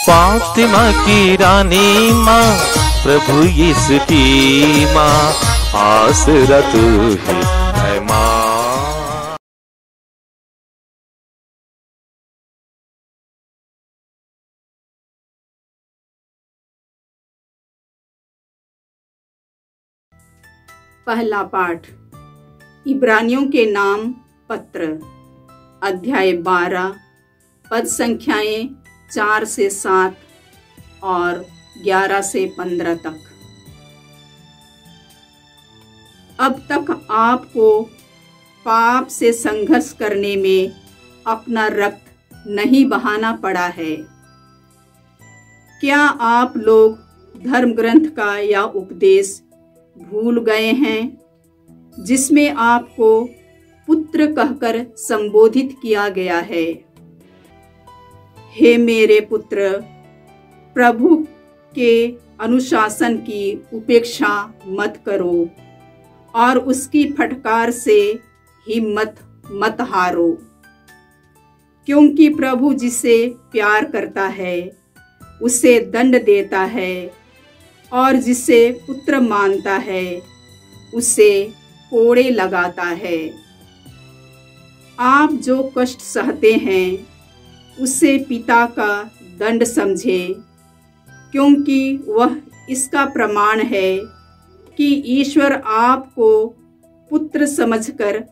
फातिमा की रानी माँ, प्रभु यीशु की माँ, आसरा तू ही है माँ। पहला पाठ इब्रानियों के नाम पत्र, अध्याय 12, पद संख्याएं 4 से 7 और 11 से 15 तक। अब तक आपको पाप से संघर्ष करने में अपना रक्त नहीं बहाना पड़ा है। क्या आप लोग धर्म ग्रंथ का यह उपदेश भूल गए हैं जिसमें आपको पुत्र कहकर संबोधित किया गया है? हे मेरे पुत्र, प्रभु के अनुशासन की उपेक्षा मत करो और उसकी फटकार से हिम्मत मत हारो, क्योंकि प्रभु जिसे प्यार करता है उसे दंड देता है और जिसे पुत्र मानता है उसे कोड़े लगाता है। आप जो कष्ट सहते हैं उसे पिता का दंड समझे, क्योंकि वह इसका प्रमाण है कि ईश्वर आपको पुत्र समझकर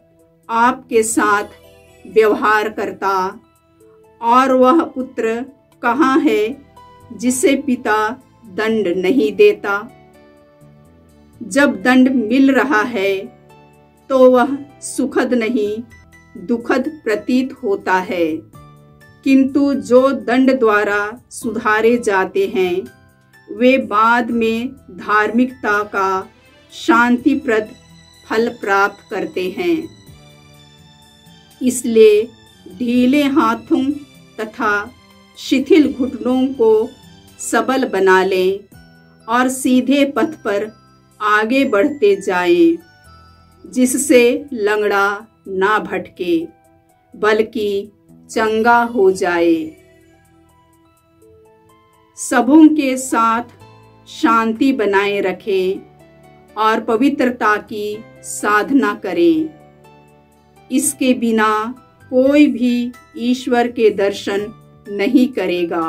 आपके साथ व्यवहार करता, और वह पुत्र कहाँ है जिसे पिता दंड नहीं देता। जब दंड मिल रहा है तो वह सुखद नहीं दुखद प्रतीत होता है, किंतु जो दंड द्वारा सुधारे जाते हैं वे बाद में धार्मिकता का शांतिप्रद फल प्राप्त करते हैं। इसलिए ढीले हाथों तथा शिथिल घुटनों को सबल बना लें और सीधे पथ पर आगे बढ़ते जाएं, जिससे लंगड़ा ना भटके बल्कि चंगा हो जाए। सबों के साथ शांति बनाए रखें और पवित्रता की साधना करें। इसके बिना कोई भी ईश्वर के दर्शन नहीं करेगा।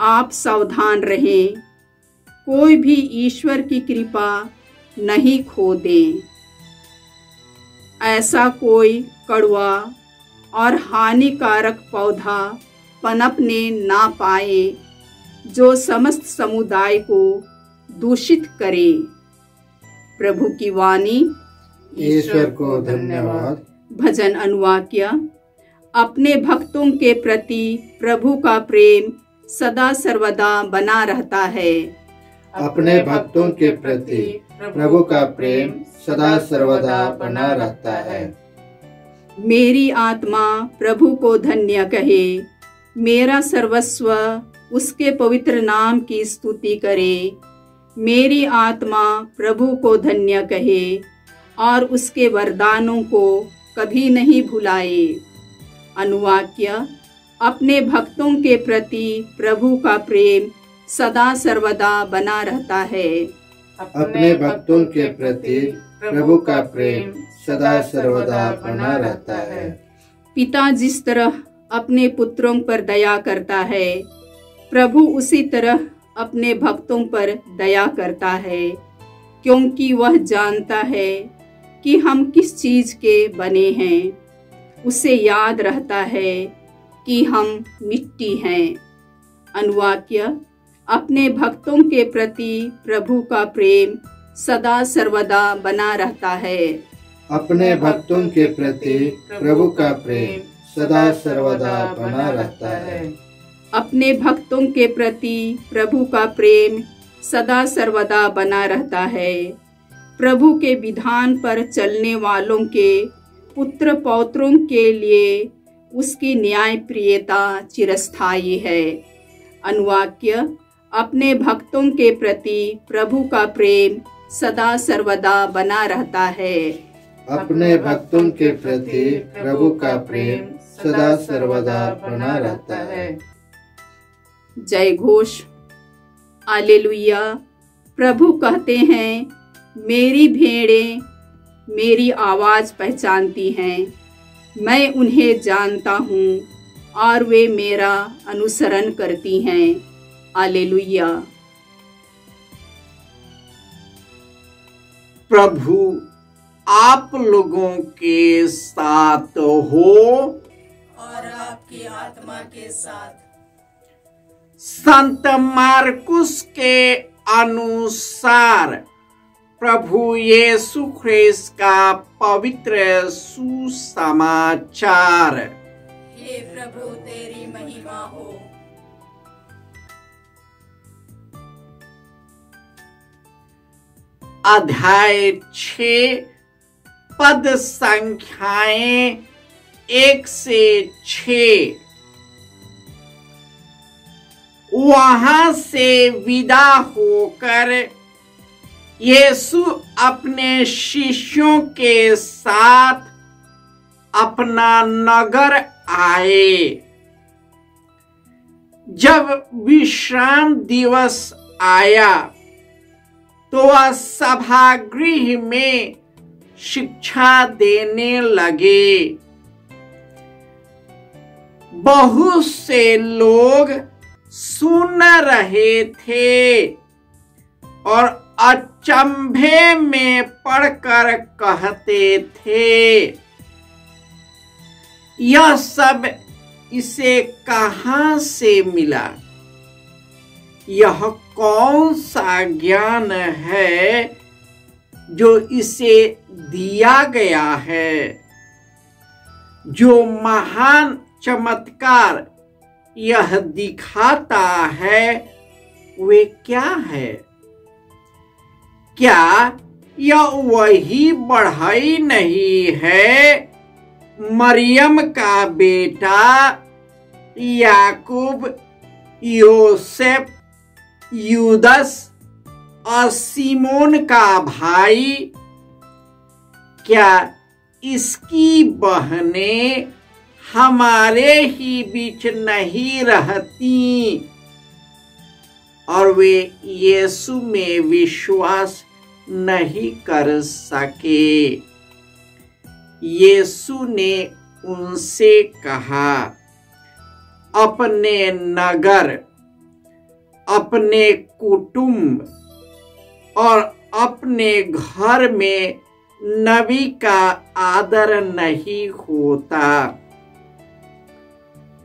आप सावधान रहें, कोई भी ईश्वर की कृपा नहीं खो दें। ऐसा कोई कड़वा और हानिकारक पौधा पनपने ना पाए जो समस्त समुदाय को दूषित करे। प्रभु की वाणी। ईश्वर को धन्यवाद। भजन अनुवाक्य। अपने भक्तों के प्रति प्रभु का प्रेम सदा सर्वदा बना रहता है। अपने भक्तों के प्रति प्रभु का प्रेम सदा सर्वदा बना रहता है। मेरी आत्मा प्रभु को धन्य कहे, मेरा सर्वस्व उसके पवित्र नाम की स्तुति करे। मेरी आत्मा प्रभु को धन्य कहे और उसके वरदानों को कभी नहीं भुलाए। अनुवाक्य। अपने भक्तों के प्रति प्रभु का प्रेम सदा सर्वदा बना रहता है। अपने भक्तों के प्रति प्रभु का प्रेम सदा सर्वदा बना रहता है। पिता जिस तरह अपने पुत्रों पर दया करता है, प्रभु उसी तरह अपने भक्तों पर दया करता है, क्योंकि वह जानता है कि हम किस चीज के बने हैं। उसे याद रहता है कि हम मिट्टी हैं। अनुवाक्य। अपने भक्तों के प्रति प्रभु का प्रेम सदा सर्वदा बना रहता है। अपने भक्तों के प्रति प्रभु का प्रेम सदा सर्वदा बना रहता है। अपने भक्तों के प्रति प्रभु का प्रेम सदा सर्वदा बना रहता है। प्रभु के विधान पर चलने वालों के पुत्र पौत्रों के लिए उसकी न्याय प्रियता चिरस्थायी है। अनुवाक्य। अपने भक्तों के प्रति प्रभु का प्रेम सदा सर्वदा बना रहता है। अपने भक्तों के प्रति प्रभु का प्रेम सदा सर्वदा बना रहता है। जय घोष। हालेलुया। प्रभु कहते हैं, मेरी भेड़ें मेरी आवाज पहचानती हैं, मैं उन्हें जानता हूँ और वे मेरा अनुसरण करती हैं। हालेलुया। प्रभु आप लोगों के साथ हो और आपकी आत्मा के साथ। संत मार्कुस के अनुसार प्रभु यीशु ख्रिस्त का पवित्र सुसमाचार। हे प्रभु तेरी महिमा हो। अध्याय 6 पद संख्याएं 1 से 6। वहां से विदा होकर यीशु अपने शिष्यों के साथ अपना नगर आए। जब विश्राम दिवस आया तो वह सभागृह में शिक्षा देने लगे। बहुत से लोग सुन रहे थे और अचंभे में पड़कर कहते थे, यह सब इसे कहां से मिला? यह कौन सा ज्ञान है जो इसे दिया गया है? जो महान चमत्कार यह दिखाता है वे क्या है? क्या यह वही बढ़ई नहीं है, मरियम का बेटा, याकूब, योसेफ, यूदस और सीमोन का भाई? क्या इसकी बहनें हमारे ही बीच नहीं रहती? और वे यीशु में विश्वास नहीं कर सके। यीशु ने उनसे कहा, अपने नगर, अपने कुटुंब और अपने घर में नबी का आदर नहीं होता।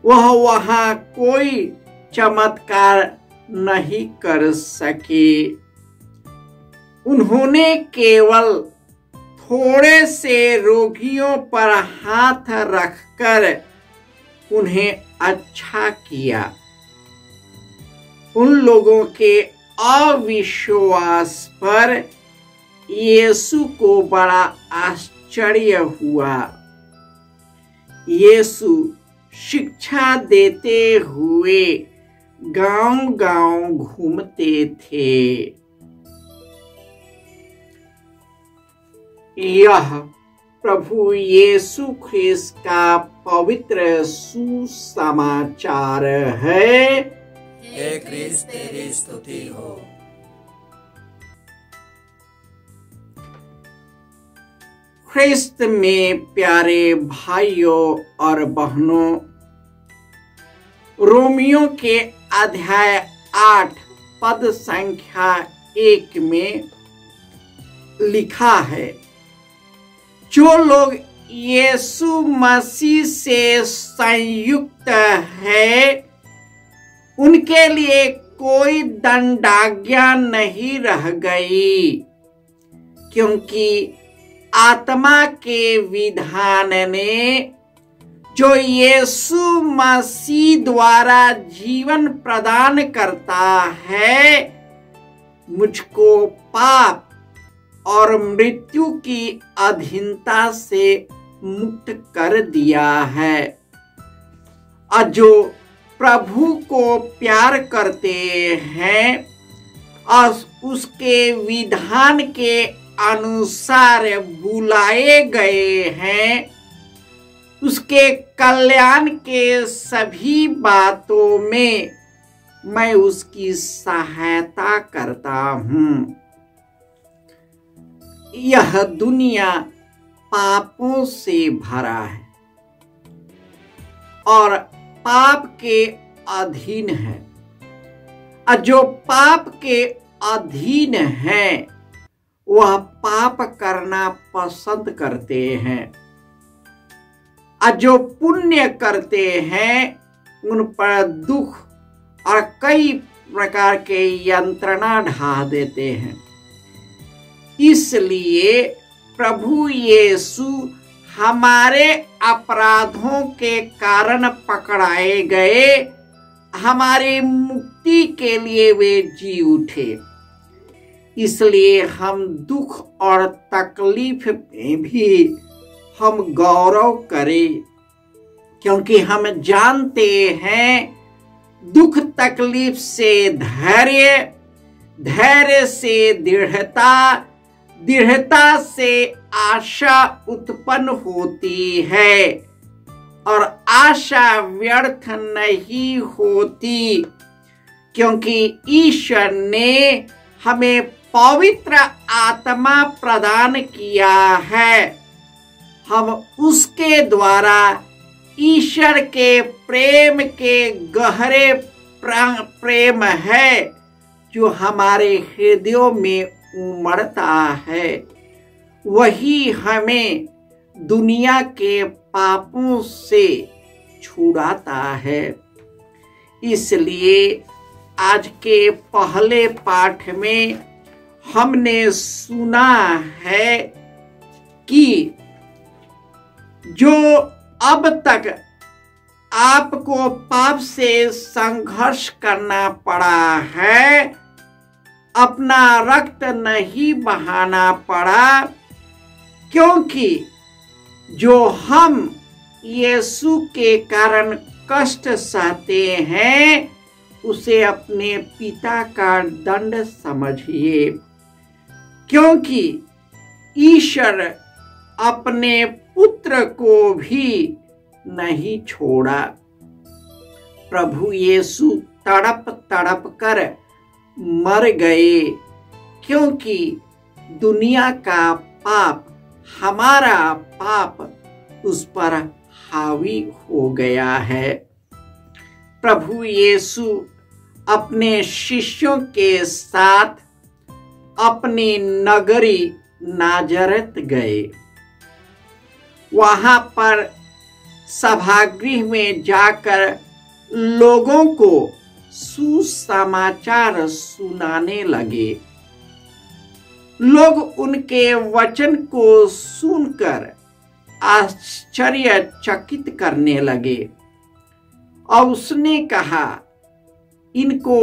वह वहां कोई चमत्कार नहीं कर सके। उन्होंने केवल थोड़े से रोगियों पर हाथ रखकर उन्हें अच्छा किया। उन लोगों के अविश्वास पर यीशु को बड़ा आश्चर्य हुआ। यीशु शिक्षा देते हुए गांव-गांव घूमते थे। यह प्रभु यीशु ख्रिस्त का पवित्र सुसमाचार है। हे ख्रिस्त तेरी स्तुति हो। ख्रिस्त में प्यारे भाइयों और बहनों, रोमियो के अध्याय 8 पद संख्या 1 में लिखा है, जो लोग यीशु मसीह से संयुक्त है उनके लिए कोई दंडाज्ञा नहीं रह गई, क्योंकि आत्मा के विधान ने जो यीशु मसीह द्वारा जीवन प्रदान करता है, मुझको पाप और मृत्यु की अधीनता से मुक्त कर दिया है। और जो प्रभु को प्यार करते हैं और उसके विधान के अनुसार बुलाए गए हैं, उसके कल्याण के सभी बातों में मैं उसकी सहायता करता हूं। यह दुनिया पापों से भरा है और पाप के अधीन है, और जो पाप के अधीन है वह पाप करना पसंद करते हैं, और जो पुण्य करते हैं उन पर दुख और कई प्रकार के यंत्रणा ढा देते हैं। इसलिए प्रभु यीशु हमारे अपराधों के कारण पकड़ाए गए, हमारी मुक्ति के लिए वे जी उठे। इसलिए हम दुख और तकलीफ में भी हम गौरव करें, क्योंकि हम जानते हैं दुख तकलीफ से धैर्य, धैर्य से दृढ़ता, दृढ़ता से आशा उत्पन्न होती है, और आशा व्यर्थ नहीं होती, क्योंकि ईश्वर ने हमें पवित्र आत्मा प्रदान किया है। हम उसके द्वारा ईश्वर के प्रेम के गहरे प्रेम है जो हमारे हृदयों में उमड़ता है, वही हमें दुनिया के पापों से छुड़ाता है। इसलिए आज के पहले पाठ में हमने सुना है कि जो अब तक आपको पाप से संघर्ष करना पड़ा है, अपना रक्त नहीं बहाना पड़ा, क्योंकि जो हम यीशु के कारण कष्ट सहते हैं उसे अपने पिता का दंड समझिए, क्योंकि ईश्वर अपने पुत्र को भी नहीं छोड़ा। प्रभु यीशु तड़प तड़प कर मर गए, क्योंकि दुनिया का पाप, हमारा पाप उस पर हावी हो गया है। प्रभु यीशु अपने शिष्यों के साथ अपनी नगरी नाजरत गए। वहां पर सभागृह में जाकर लोगों को सुसमाचार सुनाने लगे। लोग उनके वचन को सुनकर आश्चर्यचकित करने लगे, और उसने कहा, इनको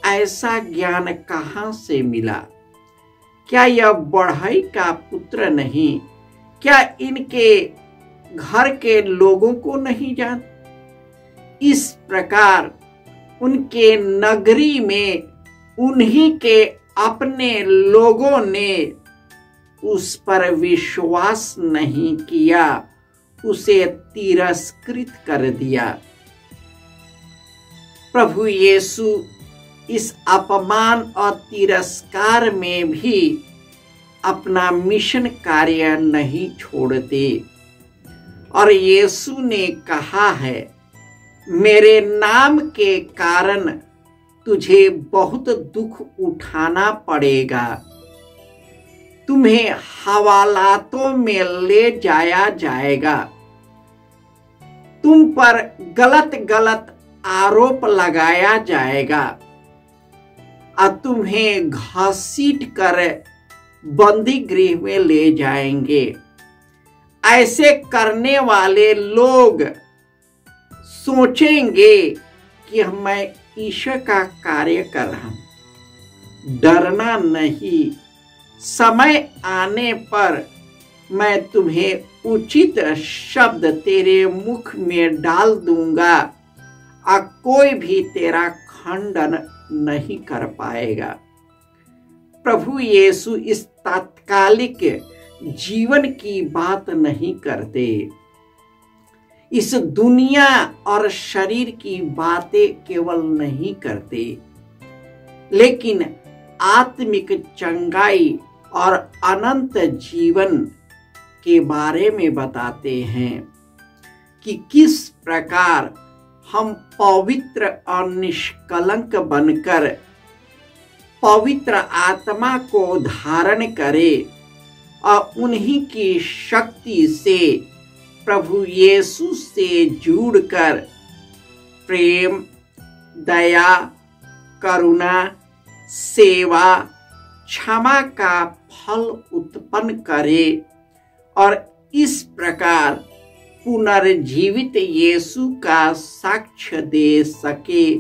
ऐसा ज्ञान कहां से मिला? क्या यह बढ़ई का पुत्र नहीं? क्या इनके घर के लोगों को नहीं जान? इस प्रकार उनके नगरी में उन्हीं के अपने लोगों ने उस पर विश्वास नहीं किया, उसे तिरस्कृत कर दिया। प्रभु यीशु इस अपमान और तिरस्कार में भी अपना मिशन कार्य नहीं छोड़ते, और यीशु ने कहा है, मेरे नाम के कारण तुझे बहुत दुख उठाना पड़ेगा, तुम्हें हवालातों में ले जाया जाएगा, तुम पर गलत गलत आरोप लगाया जाएगा, और तुम्हें घसीट कर बंदी गृह में ले जाएंगे। ऐसे करने वाले लोग सोचेंगे कि मैं ईश्वर का कार्य कर रहा हूं। डरना नहीं, समय आने पर मैं तुम्हें उचित शब्द तेरे मुख में डाल दूंगा, और कोई भी तेरा खंडन नहीं कर पाएगा। प्रभु यीशु इस तात्कालिक जीवन की बात नहीं करते। इस दुनिया और शरीर की बातें केवल नहीं करते, लेकिन आत्मिक चंगाई और अनंत जीवन के बारे में बताते हैं कि किस प्रकार हम पवित्र और निष्कलंक बनकर पवित्र आत्मा को धारण करें और उन्हीं की शक्ति से प्रभु यीशु से जुड़कर प्रेम, दया, करुणा, सेवा, क्षमा का फल उत्पन्न करे और इस प्रकार पुनर्जीवित यीशु का साक्ष्य दे सके,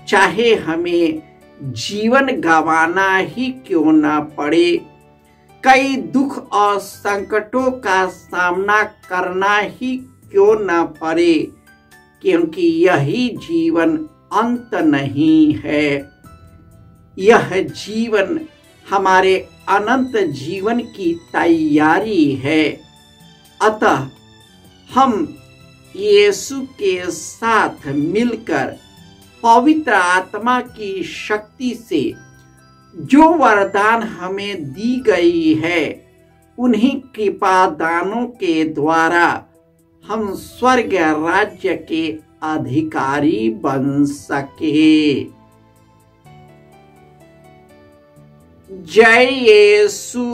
चाहे हमें जीवन गंवाना ही क्यों ना पड़े, कई दुख और संकटों का सामना करना ही क्यों ना पड़े, क्योंकि यही जीवन अंत नहीं है। यह जीवन हमारे अनंत जीवन की तैयारी है। अतः हम यीशु के साथ मिलकर पवित्र आत्मा की शक्ति से जो वरदान हमें दी गई है, उन्हीं कृपा दानों के द्वारा हम स्वर्ग राज्य के अधिकारी बन सके। जय यीशु।